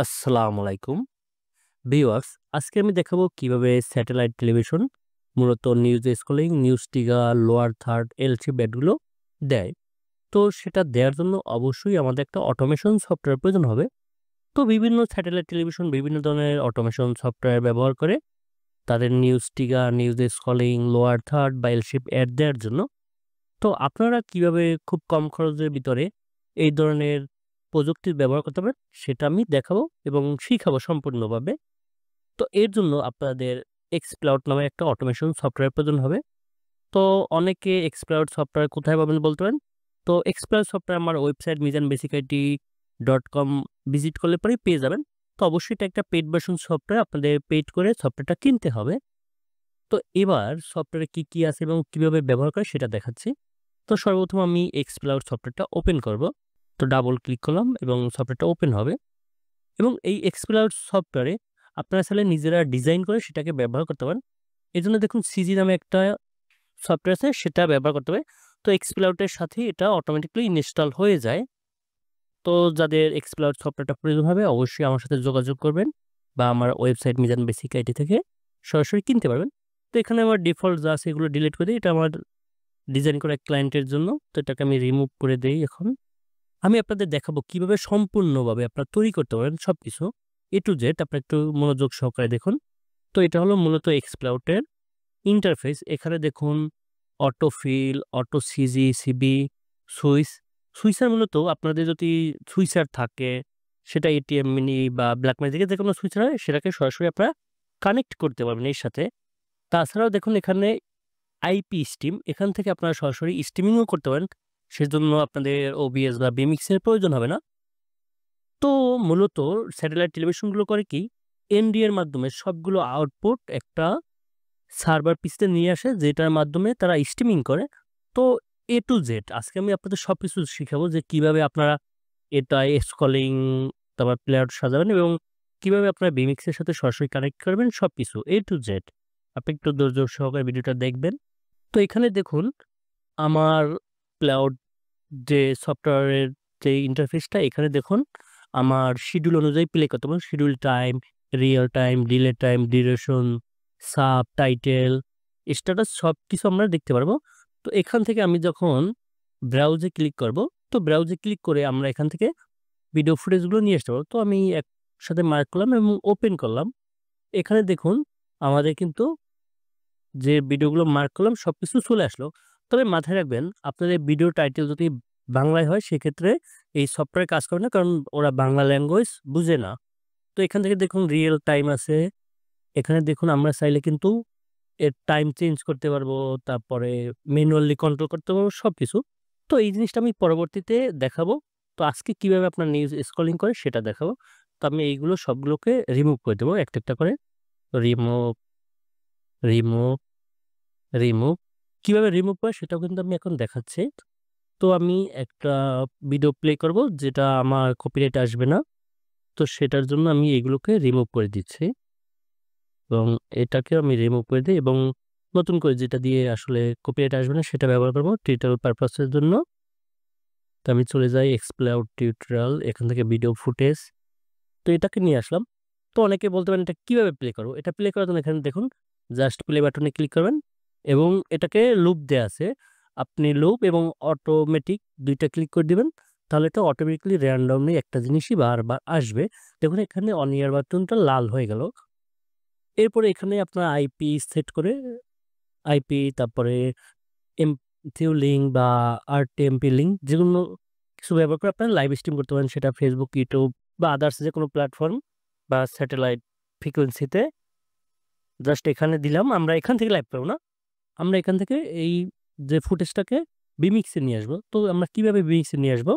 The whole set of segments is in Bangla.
আসসালামু আলাইকুম ভিউয়ার্স। আজকে আমি দেখাবো কিভাবে স্যাটেলাইট টেলিভিশন মূলত news scrolling, news trigger, lower third, এলসি ব্যাটগুলো দেয়। তো সেটা দেওয়ার জন্য অবশ্যই আমাদের একটা অটোমেশন সফটওয়্যার প্রয়োজন হবে। তো বিভিন্ন স্যাটেলাইট টেলিভিশন বিভিন্ন ধরনের অটোমেশন সফটওয়্যার ব্যবহার করে তাদের news trigger, news scrolling, lower third বা এলশিপ অ্যাড দেওয়ার জন্য। তো আপনারা কিভাবে খুব কম খরচের ভিতরে এই ধরনের প্রযুক্তির ব্যবহার করতে পারেন সেটা আমি দেখাবো এবং শিখাবো সম্পূর্ণভাবে। তো এর জন্য আপনাদের Xcloud নামে একটা অটোমেশন সফটওয়্যার প্রয়োজন হবে। তো অনেকে Xcloud সফটওয়্যার কোথায় পাবেন বলতে পারেন? তো Xcloud সফটওয়্যার আমার ওয়েবসাইট mizaanbasicIT.com ভিজিট করলে পরেই পেয়ে যাবেন। তো অবশ্যই এটা একটা পেইড ভার্সন সফটওয়্যার, আপনাদের পেইড করে সফটওয়্যারটা কিনতে হবে। তো এবার সফটওয়্যারে কি আছে এবং কিভাবে ব্যবহার করে সেটা দেখাচ্ছি। তো সর্বপ্রথম আমি Xcloud সফটওয়্যারটা ওপেন করব। তো ডাবল ক্লিক করলাম এবং সফটওয়্যারটা ওপেন হবে। এবং এই Xcloud সফটওয়্যারে আপনারা চাইলে নিজেরা ডিজাইন করে সেটাকে ব্যবহার করতে পারেন। এজন্য দেখুন সিজি নামে একটা সফটওয়্যার আছে, সেটা ব্যবহার করতে হবে। তো Xcloud এর সাথে এটা অটোমেটিক্যালি ইনস্টল হয়ে যায়। তো যাদের Xcloud সফটওয়্যারটা প্রয়োজন হবে অবশ্যই আমার সাথে যোগাযোগ করবেন বা আমার ওয়েবসাইট মিজান বেসিক আইটি থেকে সরাসরি কিনতে পারবেন। তো এখানে আমার ডিফল্ট যা আছে এগুলো ডিলিট করে দিই। এটা আমার ডিজাইন করা ক্লায়েন্টের জন্য। তো এটাকে আমি রিমুভ করে দেই এখন। আমি আপনাদের দেখাবো কিভাবে সম্পূর্ণভাবে আপনারা তৈরি করতে পারেন সবকিছু A to Z। আপনারা একটু মনোযোগ সহকারে দেখুন। তো এটা হলো মূলত Xcloud এর ইন্টারফেস। এখানে দেখুন অটো ফিল, অটো সিজি, সিবি, সুইচ। সুইচার মূলত আপনাদের যদি সুইচার থাকে সেটা এটিএম মিনি বা ব্ল্যাক ম্যাজিকের যেকোনো সুইচার হয় সেটাকে সরাসরি আপনারা কানেক্ট করতে পারবেন এর সাথে। তাছাড়াও দেখুন এখানে আইপি স্ট্রিম, এখান থেকে আপনারা সরাসরি স্ট্রিমিংও করতে পারেন। সেজন্য আপনাদের ওবিএস বা বিমিক্স এর প্রয়োজন হবে না। তো মূলত স্যাটেলাইট টেলিভিশনগুলো করে কি এনডি এর মাধ্যমে সবগুলো আউটপুট একটা সার্ভার পিসিতে নিয়ে আসে, যেটার মাধ্যমে তারা স্ট্রিমিং করে। তো এ টু জেড আজকে আমি আপনাদের সবকিছু শিখাবো যে কিভাবে আপনারা এটা স্ক্রলিং, তারপর প্লেয়ার সাজাবেন এবং কিভাবে আপনারা বিমিক্স এর সাথে সরাসরি কানেক্ট করবেন সবকিছু এ টু জেড। আপনি একটু ধৈর্য সহকারে ভিডিওটা দেখবেন। তো এখানে দেখুন আমার ক্লাউড যে সফটওয়্যারের যে ইন্টারফেসটা, এখানে দেখুন আমার শিডিউল অনুযায়ী প্লে করতে পারবো। Schedule time, real time, delay time, duration, sub title, status সবকিছু আমরা দেখতে পারবো। তো এখান থেকে আমি যখন ব্রাউজে ক্লিক করব, তো ব্রাউজে ক্লিক করে আমরা এখান থেকে ভিডিও ফুটেজগুলো নিয়ে আসতে পারবো। তো আমি একসাথে মার্ক করলাম এবং ওপেন করলাম। এখানে দেখুন আমাদের কিন্তু যে ভিডিওগুলো মার্ক করলাম সবকিছু চলে আসলো। তবে মাথায় রাখবেন আপনাদের ভিডিও টাইটেল যদি বাংলায় হয় সেক্ষেত্রে এই সফটওয়্যার কাজ করে না, কারণ ওরা বাংলা ল্যাঙ্গুয়েজ বুঝে না। তো এখান থেকে দেখুন রিয়েল টাইম আছে। এখানে দেখুন আমরা চাইলে কিন্তু এর টাইম চেঞ্জ করতে পারবো, তারপরে ম্যানুয়ালি কন্ট্রোল করতে পারবো সবকিছু। তো এই জিনিসটা আমি পরবর্তীতে দেখাবো। তো আজকে কিভাবে আপনার নিউজ স্ক্রলিং করে সেটা দেখাবো। তো আমি এইগুলো সবগুলোকে রিমুভ করে দেবো একটা একটা করে। Remove, remove, remove. কিভাবে রিমুভ হয় সেটাও কিন্তু আমি এখন দেখাচ্ছি। তো আমি একটা ভিডিও প্লে করব যেটা আমার কপিরাইট আসবে না। তো সেটার জন্য আমি এগুলোকে রিমুভ করে দিচ্ছি এবং এটাকে আমি রিমুভ করে দিই এবং নতুন করে যেটা দিয়ে আসলে কপিরাইট আসবে না সেটা ব্যবহার করব টিউটোরিয়াল পারপাসের জন্য। তো আমি চলে যাই Xcloud টিউটোরিয়াল, এখান থেকে ভিডিও ফুটেজ। তো এটাকে নিয়ে আসলাম। তো অনেকে বলতে পারেন এটা কিভাবে প্লে করবো? এটা প্লে করার জন্য এখানে দেখুন জাস্ট প্লে বাটনে ক্লিক করবেন এবং এটাকে লুপ দেয়া আছে। আপনি লুপ এবং অটোমেটিক ২ টা ক্লিক করে দিবেন। তাহলে এটা অটোমেটিক্যালি র‍্যান্ডমলি একটা জিনিসই বারবার আসবে। দেখুন এখানে অন এয়ার বাটনটা লাল হয়ে গেল। এরপরে এখানে আপনার আইপি সেট করে আইপি, তারপরে এমসিইউ লিঙ্ক বা আরটিএমপি লিঙ্ক যেগুলো কিছু ব্যবহার করে আপনারা লাইভ স্ট্রিম করতে পারেন, সেটা ফেসবুক, ইউটিউব বা আদার্স যেকোনো প্ল্যাটফর্ম বা স্যাটেলাইট ফ্রিকোয়েন্সিতে। জাস্ট এখানে দিলাম। আমরা এখান থেকে লাইভ পাবো না। আমরা এখান থেকে এই যে ফুটেজটাকে বিমিক্সে নিয়ে আসবো। তো আমরা কিভাবে বিমিক্সে নিয়ে আসবো?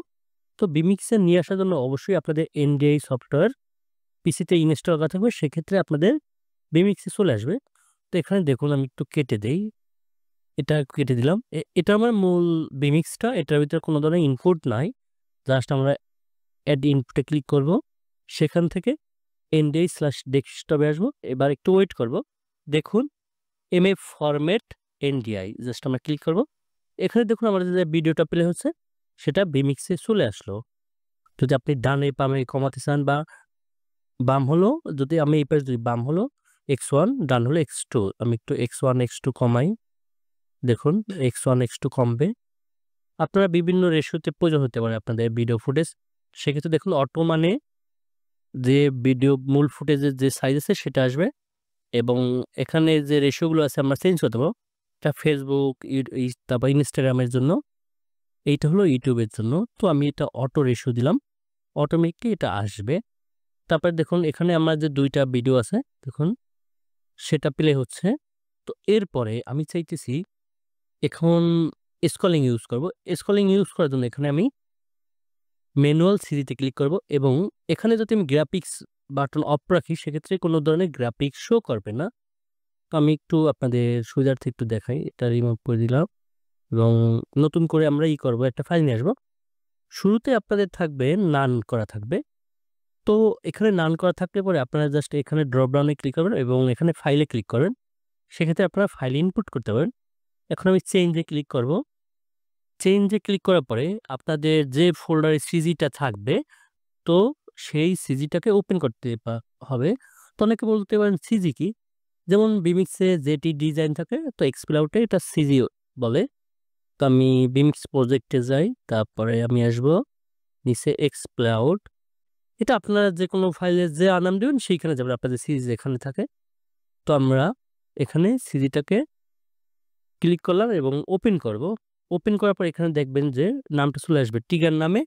তো বিমিক্সে নিয়ে আসার জন্য অবশ্যই আপনাদের এনডিআই সফটওয়্যার পিসিতে ইনস্টল করা থাকবে। সেক্ষেত্রে আপনাদের বিমিক্সে চলে আসবে। তো এখানে দেখুন আমি একটু কেটে দেই। এটা কেটে দিলাম। এটা আমার মূল বিমিক্সটা। এটার ভিতরে কোনো ধরনের ইনপুট নাই। জাস্ট আমরা অ্যাড ইনপুটে ক্লিক করব। সেখান থেকে NDI/ডেস্কটপে আসবো। এবার একটু ওয়েট করব। দেখুন এমএফ ফরম্যাট এনডিআই জাস্ট আমরা ক্লিক করব। এখানে দেখুন আমাদের যে ভিডিওটা প্লে হচ্ছে সেটা বিমিক্সে চলে আসলো। যদি আপনি ডানে বামে কমাতে চান বা বাম হলো, যদি আমি এই পাশে বাম হলো x1, ডান হলো x2। আমি একটু x1 x2 কমাই, দেখুন x1 x2 কমবে। আপনারা বিভিন্ন রেশিওতে প্রয়োজন হতে পারে আপনাদের ভিডিও ফুটেজ, সেক্ষেত্রে দেখুন অটো মানে যে ভিডিও মূল ফুটেজের যে সাইজ আছে সেটা আসবে, এবং এখানে যে রেশিওগুলো আছে আমরা চেঞ্জ করতে পারবো। এটা ফেসবুক, তারপর ইনস্টাগ্রামের জন্য, এইটা হলো ইউটিউবের জন্য। তো আমি এটা অটো রেশিও দিলাম, অটোমেটিকলি এটা আসবে। তারপরে দেখুন এখানে আমার যে দুইটা ভিডিও আছে দেখুন সেটা প্লে হচ্ছে। তো এরপরে আমি চাইতেছি এখন স্ক্রলিং ইউজ করব। স্ক্রলিং ইউজ করার জন্য এখানে আমি ম্যানুয়াল সিরিতে ক্লিক করব, এবং এখানে যদি আমি গ্রাফিক্স বাটন অফ রাখি সেক্ষেত্রে কোনো ধরনের গ্রাফিক্স শো করবে না। তো আমি একটু আপনাদের সুবিধার্থে একটু দেখাই, এটা রিমুভ করে দিলাম এবং নতুন করে আমরা করব, একটা ফাইল নিয়ে আসবো। শুরুতে আপনাদের থাকবে নান করা থাকবে। তো এখানে নান করা থাকলে পরে আপনারা জাস্ট এখানে ড্রপ ডাউনে ক্লিক করবেন এবং এখানে ফাইলে ক্লিক করবেন। সেক্ষেত্রে আপনারা ফাইল ইনপুট করতে পারেন। এখন আমি চেঞ্জে ক্লিক করব। চেঞ্জে ক্লিক করার পরে আপনাদের যে ফোল্ডারে সিজিটা থাকবে, তো সেই সিজিটাকে ওপেন করতে হবে। তো অনেকে বলতে পারেন সিজি কি? যেমন বিমিক্সে যেটি ডিজাইন থাকে, তো এক্সপ্লাউটে এটা সিজি বলে। তো আমি বিমিক্স প্রজেক্টে যাই, তারপরে আমি আসব নিচে এক্সপ্লাউট। এটা আপনারা যে কোনো ফাইলে যে নাম দেবেন সেইখানে যাবেন, আপনাদের সিজি যেখানে থাকে। তো আমরা এখানে সিজিটাকে ক্লিক করলাম এবং ওপেন করব। ওপেন করার পর এখানে দেখবেন যে নামটা চলে আসবে টিগার নামে,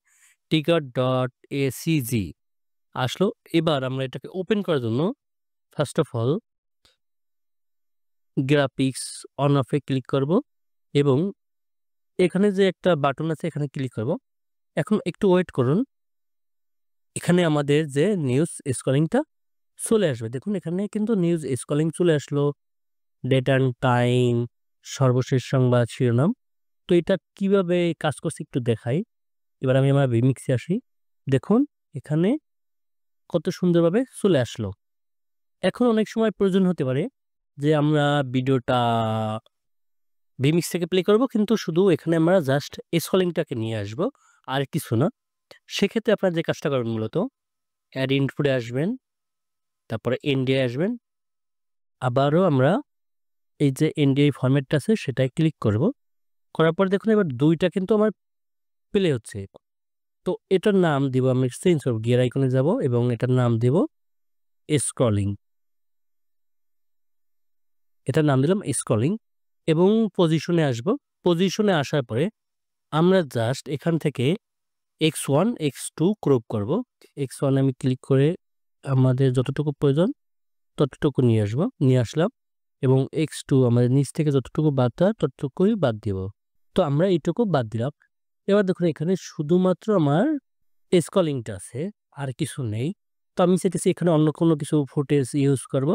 টিগার.acg আসলো। এবার আমরা এটাকে ওপেন করার জন্য first of all graphics on অফে ক্লিক করব এবং এখানে যে একটা বাটন আছে এখানে ক্লিক করব। এখন একটু ওয়েট করুন, এখানে আমাদের যে নিউজ স্ক্রলিংটা চলে আসবে। দেখুন এখানে কিন্তু নিউজ স্ক্রলিং চলে আসলো, ডেট অ্যান্ড টাইম, সর্বশেষ সংবাদ, শিরোনাম। তো এটা কিভাবে কাজ করছে একটু দেখাই। এবার আমি আমার ভিমিক্সে আসি, দেখুন এখানে কত সুন্দরভাবে চলে আসলো। এখন অনেক সময় প্রয়োজন হতে পারে যে আমরা ভিডিওটা ভিমিক্স থেকে প্লে করব, কিন্তু শুধু এখানে আমরা জাস্ট স্ক্রলিংটাকে নিয়ে আসব, আর কিছু না। সেক্ষেত্রে আপনারা যে কাজটা করবেন মূলত অ্যাড ইনপুটে আসবেন, তারপরে এনডিআই আসবেন, আবারও আমরা এই যে এনডিআই ফরম্যাটটা আছে সেটাই ক্লিক করব। করার পর দেখুন এবার দুইটা কিন্তু আমার প্লে হচ্ছে। তো এটার নাম দিব আমি, চেঞ্জ করব, গিয়ার আইকনে যাব এবং এটার নাম দেব স্ক্রলিং। এটার নাম দিলাম স্ক্রলিং এবং পজিশনে আসব। পজিশনে আসার পরে আমরা জাস্ট এখান থেকে x1 x2 ক্রপ করব। x1 আমি ক্লিক করে আমাদের যতটুকু প্রয়োজন ততটুকু নিয়ে আসলাম, এবং x2 আমাদের নিচ থেকে যতটুকু বাদ দেওয়া ততটুকুই বাদ দিব। তো আমরা এইটুকু বাদ দিলাম। এবার দেখুন এখানে শুধুমাত্র আমার স্ক্রলিংটা আছে, আর কিছু নেই। তো আমি চাইতেছি এখানে অন্য কোনো কিছু ফুটেজ ইউজ করব।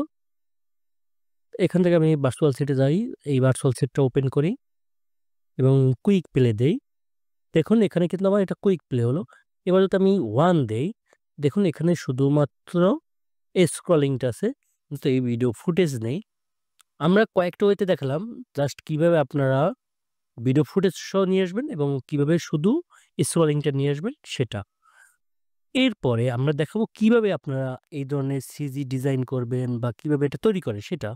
এখান থেকে আমি ভার্চুয়াল সেটে যাই, এই ভার্চুয়াল সেটটা ওপেন করি এবং কুইক প্লে দেই। দেখুন এখানে কিন্তু আমার এটা কুইক প্লে হলো। এবার যদি আমি 1 দেই, দেখুন এখানে শুধুমাত্র স্ক্রলিংটা আছে, কিন্তু এই ভিডিও ফুটেজ নেই। আমরা কয়েকটা ওয়েতে দেখালাম জাস্ট কিভাবে আপনারা ভিডিও ফুটেজ সহ নিয়ে আসবেন এবং কিভাবে শুধু স্ক্রলিংটা নিয়ে আসবেন সেটা। এরপরে আমরা দেখাবো কিভাবে আপনারা এই ধরনের সিজি ডিজাইন করবেন বা কিভাবে এটা তৈরি করে সেটা।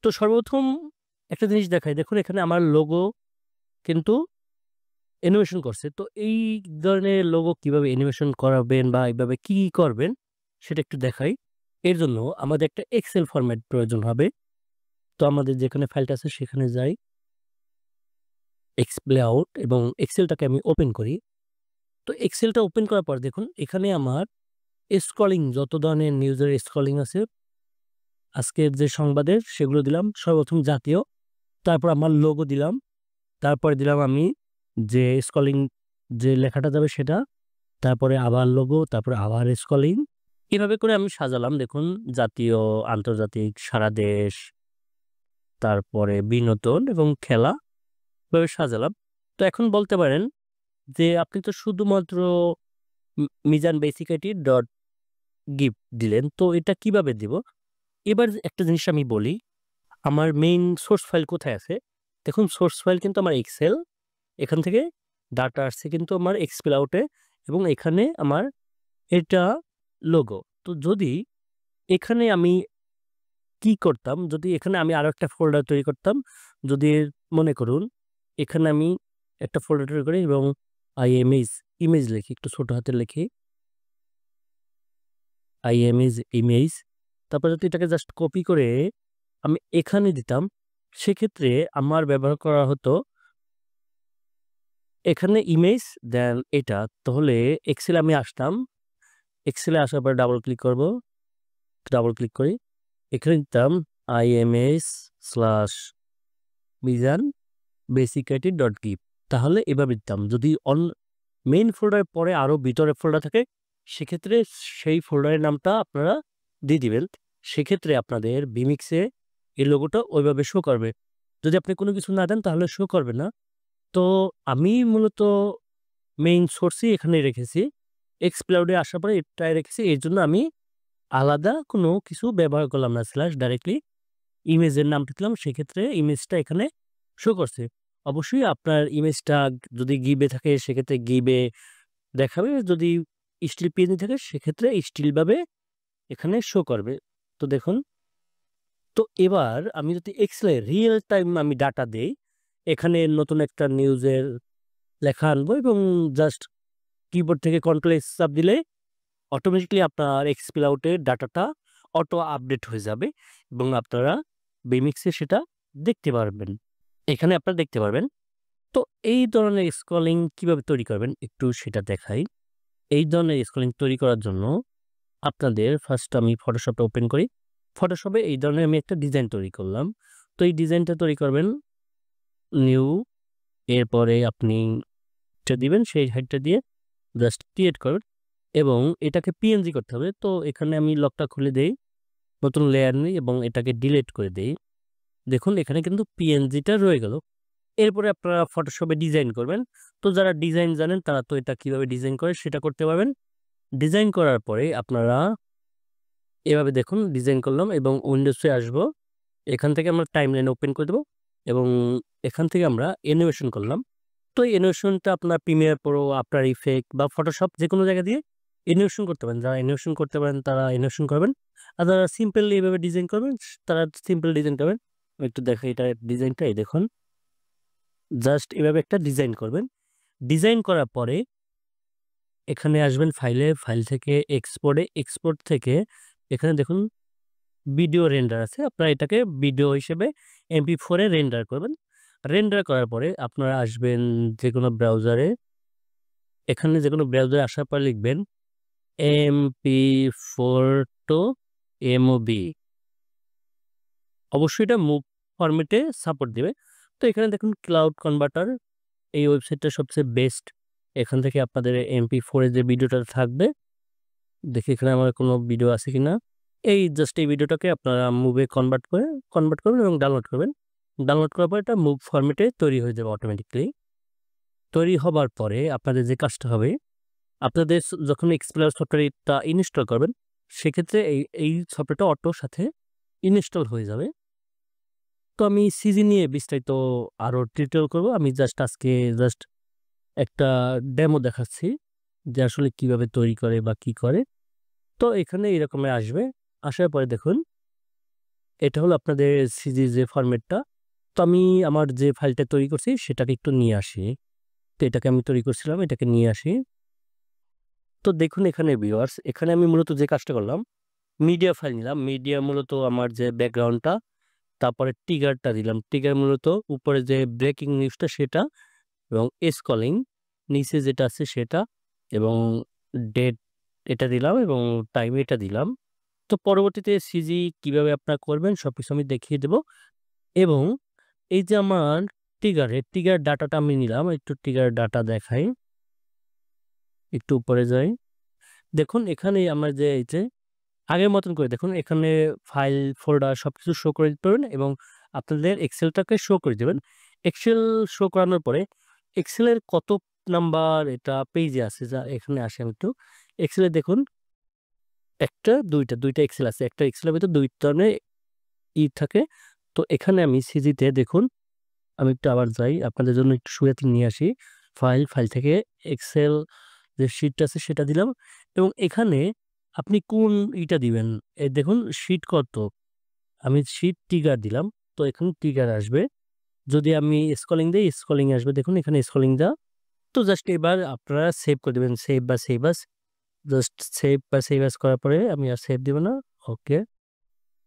তো সর্বপ্রথম একটা জিনিস দেখাই, দেখুন এখানে আমার লোগো কিন্তু অ্যানিমেশন করছে। তো এই ধরনের লোগো কিভাবে অ্যানিমেশন করাবেন বা এইভাবে কি করবেন সেটা একটু দেখাই। এর জন্য আমাদের একটা এক্সেল ফরম্যাট প্রয়োজন হবে। তো আমাদের যেখানে ফাইলটা আছে সেখানে যাই, এক্সপ্লেআউট, এবং এক্সেলটাকে আমি ওপেন করি। তো এক্সেলটা ওপেন করার পর দেখুন এখানে আমার স্ক্রলিং, যত ধরনের নিউজের স্ক্রলিং আছে আজকের যে সংবাদের সেগুলো দিলাম। সর্বপ্রথম জাতীয়, তারপর আমার লোগো দিলাম, তারপরে দিলাম আমি যে স্ক্রলিং যে লেখাটা যাবে সেটা, তারপরে আবার লোগো, তারপরে আবার স্ক্রলিং। এভাবে করে আমি সাজালাম। দেখুন জাতীয়, আন্তর্জাতিক, সারা দেশ, তারপরে বিনোদন এবং খেলা, এভাবে সাজালাম। তো এখন বলতে পারেন যে আপনি তো শুধুমাত্র মিজান বেসিকাইটি ডট গিভ দিলেন, তো এটা কিভাবে দিব? এবার একটা জিনিস আমি বলি, আমার মেইন সোর্স ফাইল কোথায় আছে? দেখুন সোর্স ফাইল কিন্তু আমার এক্সেল, এখান থেকে ডাটা আসছে কিন্তু আমার এক্সপ্লেআউটে, এবং এখানে আমার এটা লোগো। তো যদি এখানে আমি কি করতাম, যদি এখানে আমি আরো একটা ফোল্ডার তৈরি করতাম, যদি মনে করুন এখানে আমি একটা ফোল্ডার তৈরি করি এবং ইমেজ লিখি, একটু ছোট হাতে লিখি, ইমেজ। তারপর যদি এটাকে জাস্ট কপি করে আমি এখানে দিতাম, সেক্ষেত্রে আমার ব্যবহার করা হতো এখানে ইমেজ, দেন এটা। তাহলে এক্সেলে আমি আসতাম, এক্সেলে আসার পর ডাবল ক্লিক করব, ডাবল ক্লিক করি, এখানে দিতাম ims/মিজান basicIT.gif। তাহলে এভাবে দিতাম। যদি মেইন ফোল্ডারের পরে আরো ভিতরে ফোল্ডার থাকে, সেক্ষেত্রে সেই ফোল্ডারের নামটা আপনারা দিয়ে দিবেন। সেক্ষেত্রে আপনাদের বিমিক্সে এই লোগোটা ওইভাবে শো করবে। যদি আপনি কোনো কিছু না দেন তাহলে শো করবে না। তো আমি মূলত মেইন সোর্সই এখানে রেখেছি, এক্সক্লাউডে আসার পরে এটাই রেখেছি। এর জন্য আমি আলাদা কোনো কিছু ব্যবহার করলাম না, ডাইরেক্টলি ইমেজের নামটা দিলাম, সেক্ষেত্রে ইমেজটা এখানে শো করছে। অবশ্যই আপনার ইমেজটা যদি গিবে থাকে সেক্ষেত্রে গিবে দেখাবে, যদি স্টিল পিএনজি থাকে সেক্ষেত্রে স্টিল ভাবে এখানে শো করবে। তো দেখুন, তো এবার আমি যদি এক্সেলে রিয়েল টাইম আমি ডাটা দেই, এখানে নতুন একটা নিউজের লেখা আনবো এবং জাস্ট কিবোর্ড থেকে কন্ট্রোল এস চাপ দিলে অটোমেটিকলি আপনার এক্সক্লাউডের ডাটাটা অটো আপডেট হয়ে যাবে এবং আপনারা বিমিক্সে সেটা দেখতে পারবেন। এখানে আপনারা দেখতে পারবেন। তো এই ধরনের স্ক্রলিং কিভাবে তৈরি করবেন একটু সেটা দেখাই। এই ধরনের স্ক্রলিং তৈরি করার জন্য আপনাদের ফার্স্ট আমি ফটোশপটা ওপেন করি। ফটোশপে এই ধরনের আমি একটা ডিজাইন তৈরি করলাম। তো এই ডিজাইনটা তৈরি করবেন নিউ, এরপরে আপনি এটা দিবেন, সেই হাইটটা দিয়ে জাস্ট ক্রিয়েট করবেন এবং এটাকে পিএনজি করতে হবে। তো এখানে আমি লকটা খুলে দেই, নতুন লেয়ার নিই এবং এটাকে ডিলিট করে দেই। দেখুন এখানে কিন্তু পিএনজিটা রয়ে গেল। এরপরে আপনারা ফটোশপে ডিজাইন করবেন। তো যারা ডিজাইন জানেন তারা তো এটা কিভাবে ডিজাইন করে সেটা করতে পারবেন। ডিজাইন করার পরে আপনারা এভাবে দেখুন ডিজাইন করলাম এবং উইন্ডোজে আসবো। এখান থেকে আমরা টাইমলাইন ওপেন করে দেবো এবং এখান থেকে আমরা অ্যানিমেশন করলাম। তো এই অ্যানিমেশনটা আপনার প্রিমিয়ার প্রো, আফটার ইফেক্ট বা ফটোশপ যেকোনো জায়গা দিয়ে অ্যানিমেশন করতে পারেন। যারা অ্যানিমেশন করতে পারেন তারা অ্যানিমেশন করবেন। আর যারা সিম্পলি এভাবে ডিজাইন করবেন তারা সিম্পল ডিজাইন করবেন। আমি একটু দেখাই এটা ডিজাইনটা, এই দেখুন জাস্ট এভাবে একটা ডিজাইন করবেন। ডিজাইন করার পরে এখানে আসবেন ফাইলে, ফাইল থেকে এক্সপোর্টে, এক্সপোর্ট থেকে এখানে দেখুন ভিডিও রেন্ডার আছে, আপনারা এটাকে ভিডিও হিসেবে MP4 এ রেন্ডার করবেন। রেন্ডার করার পরে আপনারা আসবেন যেকোনো ব্রাউজারে, এখানে যেকোনো ব্রাউজারে আসার পর লিখবেন MP4 to MOV। অবশ্যই এটা মুভ ফরম্যাটে সাপোর্ট দিবে। তো এখানে দেখুন ক্লাউড কনভার্টার, এই ওয়েবসাইটটা সবচেয়ে বেস্ট। এখান থেকে আপনাদের MP4 এ যে ভিডিওটা থাকবে, দেখি এখানে আমার কোনো ভিডিও আছে কিনা। এই জাস্ট এই ভিডিওটাকে আপনারা মুভে কনভার্ট করবেন এবং ডাউনলোড করবেন। ডাউনলোড করার পর এটা মুভ ফরম্যাটে তৈরি হয়ে যাবে অটোমেটিকলি। তৈরি হবার পরে আপনাদের যে কাজটা হবে, আপনাদের যখন এক্সপ্লোরার সফটওয়্যারটা ইনস্টল করবেন, সেক্ষেত্রে এই সফটওয়্যারটা অটোর সাথে ইনস্টল হয়ে যাবে। তো আমি সিজি নিয়ে বিস্তারিত আরও টিউটোরিয়াল করব। আমি আজকে একটা ডেমো দেখাচ্ছি যে আসলে কিভাবে তৈরি করে বা কি করে। তো এখানে এরকমের আসবে, আসার পরে দেখুন এটা হলো আপনাদের সিজি যে ফরম্যাটটা। তো আমি আমার যে ফাইলটা তৈরি করছি সেটাকে একটু নিয়ে আসি। তো এটাকে আমি তৈরি করছিলাম, এটাকে নিয়ে আসি। তো দেখুন এখানে ভিউয়ার্স, এখানে আমি মূলত যে কাজটা করলাম, মিডিয়া ফাইল নিলাম। মিডিয়া মূলত আমার যে ব্যাকগ্রাউন্ডটা, তারপরে ট্রিগারটা দিলাম। ট্রিগার মূলত উপরে যে ব্রেকিং নিউজটা সেটা, এবং স্ক্রলিং নিচে যেটা আছে সেটা, এবং ডেট এটা দিলাম এবং টাইম এটা দিলাম। তো পরবর্তীতে সিজি কিভাবে আপনারা করবেন সবকিছু আমি দেখিয়ে দেব। এবং এই যে আমার ট্রিগার ডাটাটা আমি নিলাম, একটু ট্রিগার ডাটা দেখাই, একটু উপরে যাই। দেখুন এখানে আমার যে এই যে আগের মতন করে দেখুন এখানে ফাইল ফোল্ডার সবকিছু শো করে দিতে পারবেন এবং আপনাদের এক্সেলটাকে শো করে দেবেন। এক্সেল শো করানোর পরে এক্সেলের কত নাম্বার এটা পেজে আছে, যা এখানে আসে আমি একটু এক্সেলে দেখুন দুইটা এক্সেল আছে। একটা এক্সেলের ভিতর দুই ধরনের থাকে। তো এখানে আমি সিজিতে দেখুন, আমি একটু আবার যাই আপনাদের জন্য একটু সুবিধাতে নিয়ে আসি। ফাইল থেকে এক্সেল যে শিটটা আছে সেটা দিলাম এবং এখানে আপনি কোন ইটা দিবেন? দেখুন শীট কত? আমি শীট ট্রিগার দিলাম। তো এখানে ট্রিগার আসবে। যদি আমি স্ক্রলিং দেই, স্ক্রলিং আসবে। দেখুন এখানে স্ক্রলিং দেওয়া। তো জাস্ট এবার আপনারা সেভ করে দিবেন। সেভ বা সেভ আস। জাস্ট সেভ বা সেভ আস করার পরে আমি আর সেভ দিব না। ওকে।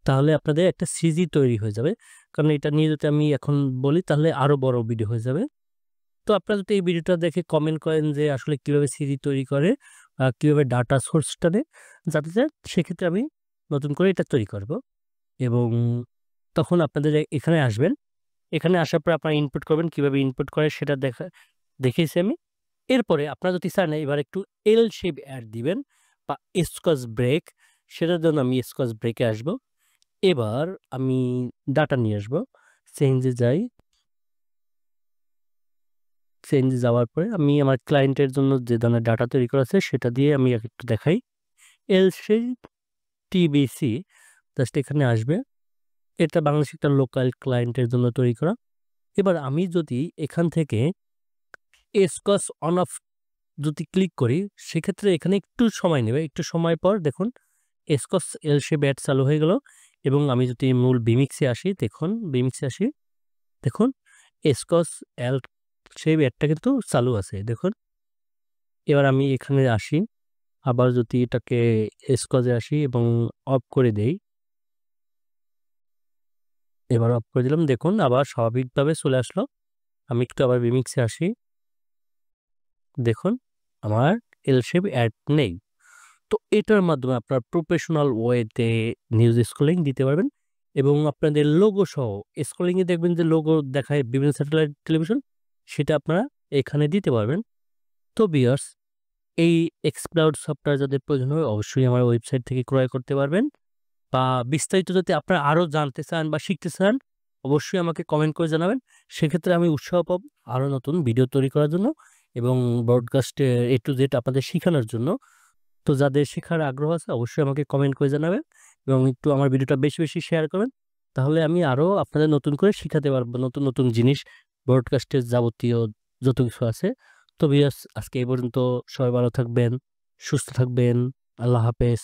তাহলে আপনাদের একটা সিজি তৈরি হয়ে যাবে। কারণ এটা নিয়ে যদি আমি এখন বলি তাহলে আরো বড় ভিডিও হয়ে যাবে। তো আপনারা যদি এই ভিডিওটা দেখে কমেন্ট করেন যে আসলে কিভাবে সিজি তৈরি করে, কিভাবে ডাটা সোর্সটা নেয়, জানতে চান, সেক্ষেত্রে আমি নতুন করে এটা তৈরি করব। এবং তখন আপনাদের এখানে আসবেন। এখানে আসার পর আপনারা ইনপুট করবেন। কিভাবে ইনপুট করে সেটা দেখিয়েছি আমি। এরপরে আপনারা যদি চান এবার একটু এল শেপ অ্যাড দিবেন বা স্কচ ব্রেক, সেটার জন্য আমি স্কচ ব্রেকে আসব। এবার আমি ডাটা নিয়ে আসব। চেঞ্জে যাই। চেঞ্জে যাওয়ার পরে আমি আমার ক্লায়েন্টের জন্য যে ধরনের ডাটা তৈরি করা আছে সেটা দিয়ে আমি একটু দেখাই। এল শেপ টিবিসি জাস্ট এখানে আসবে। এটা বাংলাদেশের একটা লোকাল ক্লায়েন্টের জন্য তৈরি করা। এবার আমি যদি এখান থেকে স্কচ অন অফ যদি ক্লিক করি, সেক্ষেত্রে এখানে একটু সময় নেবে। একটু সময় পর দেখুন স্কচ এল শেপ অ্যাড চালু হয়ে গেল। এবং আমি যদি মূল বিমিক্সে আসি, দেখুন স্কচ এল শেপ অ্যাডটা কিন্তু চালু আছে। দেখুন এবার আমি এখানে আসি, আবার যদি এটাকে স্কচে আসি এবং অফ করে দেই, এবার অফ করে দিলাম। দেখুন আবার স্বাভাবিকভাবে চলে আসলো। আমি একটু আবার বিমিক্সে আসি। দেখুন আমার এল শেপ অ্যাড নেই। তো এটার মাধ্যমে আপনার প্রফেশনাল ওয়েতে নিউজ স্ক্রলিং দিতে পারবেন এবং আপনাদের লোগো সহ স্ক্রলিংয়ে দেখবেন যে লোগো দেখায় বিভিন্ন স্যাটেলাইট টেলিভিশন, সেটা আপনারা এখানে দিতে পারবেন। তো ভিউয়ার্স, এই এক্সপ্লাউড সফটওয়্যার যাদের প্রয়োজন হবে অবশ্যই আমার ওয়েবসাইট থেকে ক্রয় করতে পারবেন। বা বিস্তারিত যদি আপনারা আরও জানতে চান বা শিখতে চান অবশ্যই আমাকে কমেন্ট করে জানাবেন। সেক্ষেত্রে আমি উৎসাহ পাবো আরও নতুন ভিডিও তৈরি করার জন্য এবং ব্রডকাস্টে এ টু জেড আপনাদের শেখানোর জন্য। তো যাদের শেখার আগ্রহ আছে অবশ্যই আমাকে কমেন্ট করে জানাবেন এবং একটু আমার ভিডিওটা বেশি বেশি শেয়ার করবেন। তাহলে আমি আরও আপনাদের নতুন করে শিখাতে পারবো নতুন নতুন জিনিস, ব্রডকাস্টের যাবতীয় যত কিছু আছে। তো ভিউয়ার্স, আজকে এই পর্যন্ত। সবাই ভালো থাকবেন, সুস্থ থাকবেন। আল্লাহ হাফেজ।